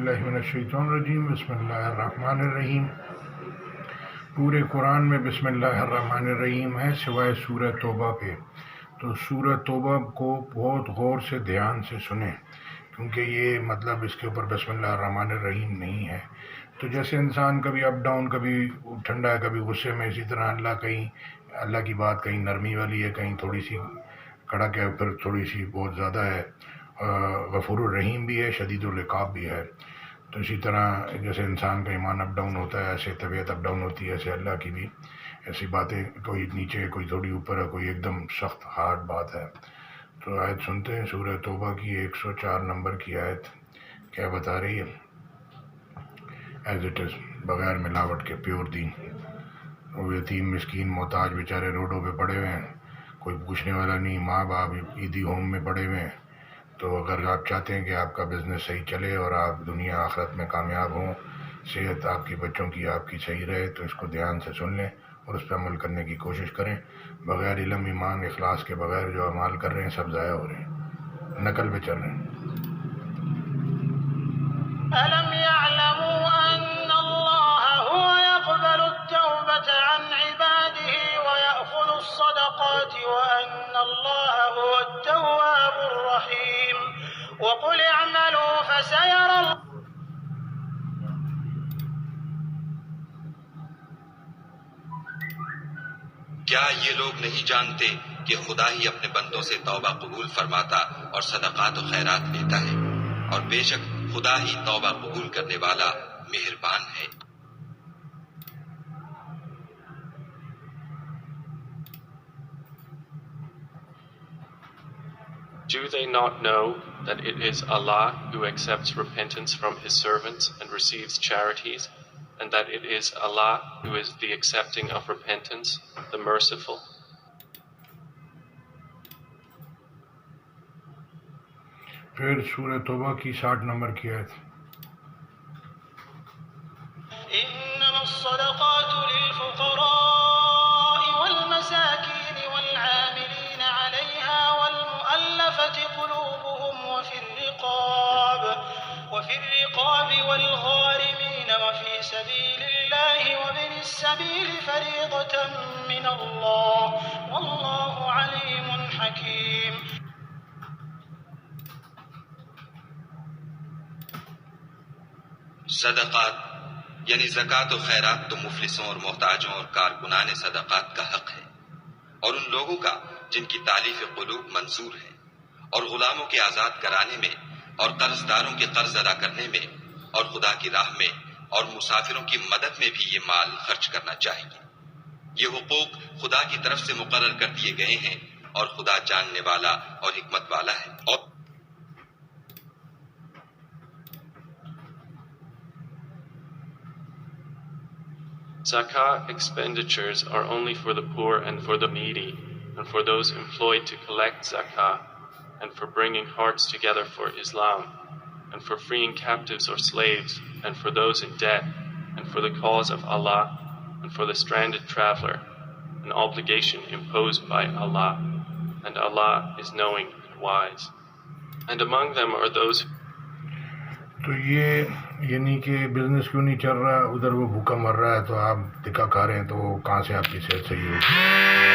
باللہ من الشیطان الرجیم، بسم اللہ الرحمن الرحیم۔ پورے قرآن میں بسم اللہ الرحمن الرحیم ہے سوائے سورہ توبہ پہ، تو سورہ توبہ کو بہت غور سے دھیان سے سنیں، کیونکہ یہ مطلب اس کے اوپر بسم اللہ الرحمن الرحیم نہیں ہے۔ تو جیسے انسان کبھی اپ ڈاؤن، کبھی ٹھنڈا ہے کبھی غصے میں، اسی طرح اللہ کی بات کہیں نرمی والی ہے، کہیں تھوڑی سی کڑک ہے، پھر تھوڑی سی بہت زیادہ ہے، غفور الرحیم بھی ہے، شدید العقاب بھی ہے۔ تو اسی طرح جیسے انسان کا ایمان اپ ڈاؤن ہوتا ہے، ایسے طبیعت اپ ڈاؤن ہوتی ہے، ایسے اللہ کی بھی ایسی باتیں، کوئی نیچے کوئی تھوڑی اوپر ہے، کوئی ایک دم سخت ہارڈ بات ہے۔ تو آیت سنتے ہیں سورہ توبہ کی 104 نمبر کی آیت، کیا بتا رہی ہے؟ ایز اٹ از، بغیر ملاوٹ کے، پیور دین۔ وہ یتیم مسکین محتاج بیچارے روڈوں پہ پڑے ہوئے ہیں، کوئی پوچھنے والا نہیں، ماں باپ عیدی ہوم میں پڑے ہوئے ہیں۔ تو اگر آپ چاہتے ہیں کہ آپ کا بزنس صحیح چلے اور آپ دنیا آخرت میں کامیاب ہوں، صحت آپ کے بچوں کی آپ کی صحیح رہے، تو اس کو دھیان سے سن لیں اور اس پہ عمل کرنے کی کوشش کریں۔ بغیر علم، ایمان، اخلاص کے بغیر جو اعمال کر رہے ہیں سب ضائع ہو رہے ہیں، نقل پہ چل رہے ہیں۔ ألم يعلموا أن الله هو يقبل التوبة عن عباده ويأخذ الصدقات وأن الله هو التواب الرحيم وقل اعملوا فسيرى الله۔ کیا یہ لوگ نہیں جانتے کہ خدا ہی اپنے بندوں سے توبہ قبول فرماتا اور صدقات و خیرات لیتا ہے، اور بے شک خدا ہی توبہ قبول کرنے والا مہربان ہے۔ Do they not know that it is Allah who accepts repentance from His servants and receives charities, and that it is Allah who is the accepting of repentance, the Merciful? پھر سورہ توبہ کی 60 نمبر کی آیت، إنما الصدقات للفقراء والمساكين والعاملين عليها والمؤلفة قلوبهم وفي الرقاب والغارمين وفي سبيل الله وابن السبيل فريضة من الله والله عليم حكيم۔ صدقات یعنی زکوٰۃ و خیرات تو مفلسوں اور محتاجوں اور کارکنان صدقات کا حق ہے، اور ان لوگوں کا جن کی تالیف قلوب منظور ہے، اور غلاموں کے آزاد کرانے میں، اور قرض داروں کے قرض ادا کرنے میں، اور خدا کی راہ میں اور مسافروں کی مدد میں بھی یہ مال خرچ کرنا چاہیے۔ یہ حقوق خدا کی طرف سے مقرر کر دیے گئے ہیں، اور خدا جاننے والا اور حکمت والا ہے۔ اور Zakkat expenditures are only for the poor and for the needy, and for those employed to collect zakah, and for bringing hearts together for Islam, and for freeing captives or slaves, and for those in debt, and for the cause of Allah, and for the stranded traveler, an obligation imposed by Allah, and Allah is knowing and wise. And among them are those تو یہ یعنی کہ business کیوں نہیں چل رہا، ادھر وہ بھوکا مر رہا ہے تو آپ دکا کھا رہے ہیں، تو کہاں سے آپ کی صحت صحیح ہوگی؟